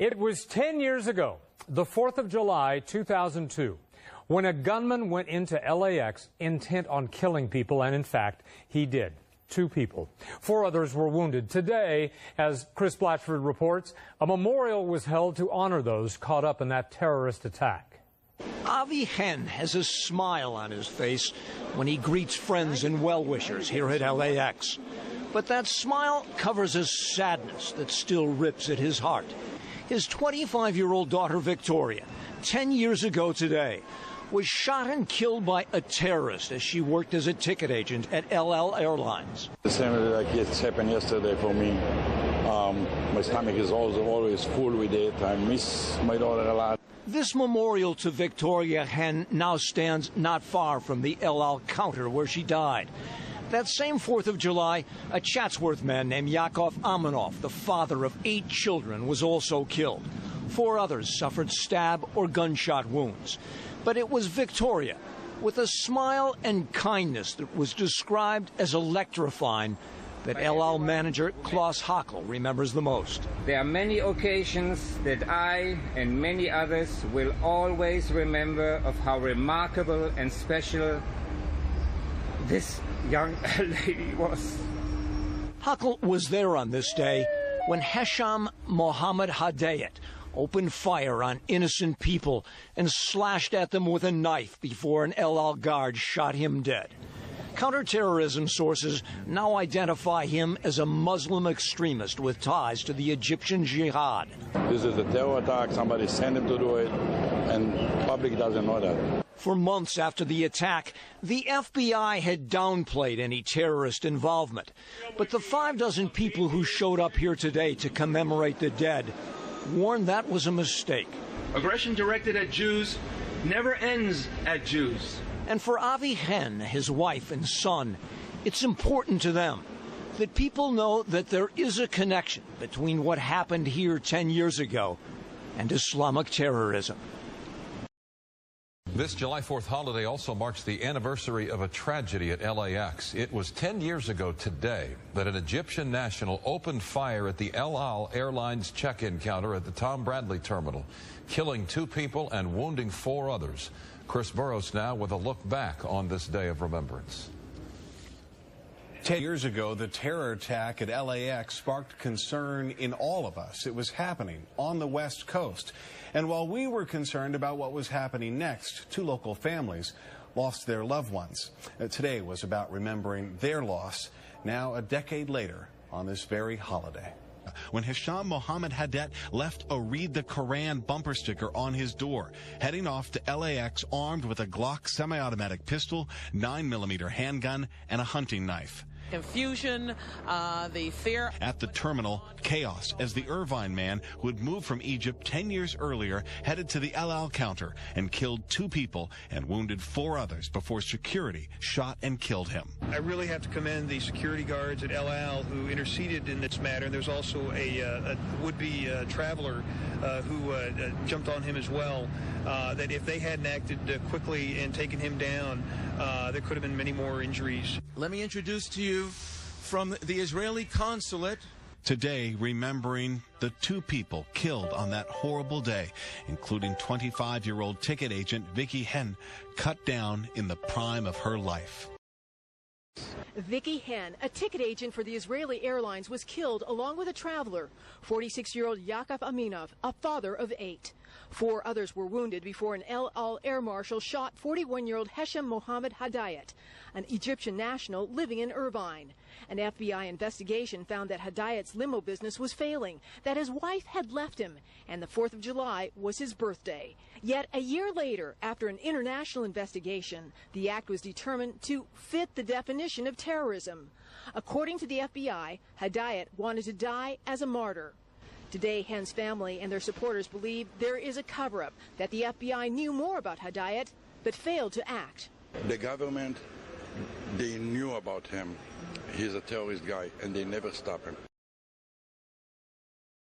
It was 10 years ago, the 4th of July, 2002, when a gunman went into LAX intent on killing people, and in fact, he did. 2 people. 4 others were wounded. Today, as Chris Blatchford reports, a memorial was held to honor those caught up in that terrorist attack. Avi Hen has a smile on his face when he greets friends and well-wishers here at LAX. But that smile covers a sadness that still rips at his heart. His 25-year-old daughter, Victoria, 10 years ago today, was shot and killed by a terrorist as she worked as a ticket agent at El Al Airlines. The same like it happened yesterday for me. My stomach is always full with it. I miss my daughter a lot. This memorial to Victoria Hen now stands not far from the El Al counter where she died. That same 4th of July, a Chatsworth man named Yakov Amanov, the father of 8 children, was also killed. 4 others suffered stab or gunshot wounds. But it was Victoria, with a smile and kindness that was described as electrifying, that El Al manager Klaus Hackel remembers the most. There are many occasions that I and many others will always remember of how remarkable and special this young lady was. Hackel was there on this day when Hesham Mohamed Hadayet opened fire on innocent people and slashed at them with a knife before an El Al guard shot him dead. Counterterrorism sources now identify him as a Muslim extremist with ties to the Egyptian Jihad. This is a terror attack. Somebody sent him to do it, and the public doesn't know that. For months after the attack, the FBI had downplayed any terrorist involvement. But the 6 people who showed up here today to commemorate the dead warned that was a mistake. Aggression directed at Jews never ends at Jews. And for Avi Hen, his wife and son, it's important to them that people know that there is a connection between what happened here 10 years ago and Islamic terrorism. This July 4th holiday also marks the anniversary of a tragedy at LAX. It was 10 years ago today that an Egyptian national opened fire at the El Al Airlines check-in counter at the Tom Bradley terminal, killing 2 people and wounding 4 others. Chris Burrows now with a look back on this day of remembrance. 10 years ago, the terror attack at LAX sparked concern in all of us. It was happening on the West Coast. And while we were concerned about what was happening next, 2 local families lost their loved ones. Today was about remembering their loss, now a decade later on this very holiday. When Hesham Mohamed Hadayet left a Read the Quran bumper sticker on his door, heading off to LAX armed with a Glock semi-automatic pistol, 9mm handgun, and a hunting knife. Confusion, the fear. At the terminal, chaos as the Irvine man who had moved from Egypt 10 years earlier headed to the El Al counter and killed 2 people and wounded 4 others before security shot and killed him. I really have to commend the security guards at El Al who interceded in this matter. There's also a would-be traveler who jumped on him as well, that if they hadn't acted quickly and taken him down, there could have been many more injuries. Let me introduce to you from the Israeli consulate. Today, remembering the 2 people killed on that horrible day, including 25-year-old ticket agent Vicky Hen, cut down in the prime of her life. Vicky Hen, a ticket agent for the Israeli Airlines, was killed along with a traveler, 46-year-old Yakov Aminov, a father of 8. 4 others were wounded before an El Al air marshal shot 41-year-old Hesham Mohamed Hadayet, an Egyptian national living in Irvine. An FBI investigation found that Hadayet's limo business was failing, that his wife had left him, and the 4th of July was his birthday. Yet a year later, after an international investigation, the act was determined to fit the definition of terrorism. According to the FBI, Hadayet wanted to die as a martyr. Today, Hen's family and their supporters believe there is a cover-up, that the FBI knew more about Hadayet but failed to act. The government, they knew about him. He's a terrorist guy, and they never stopped him.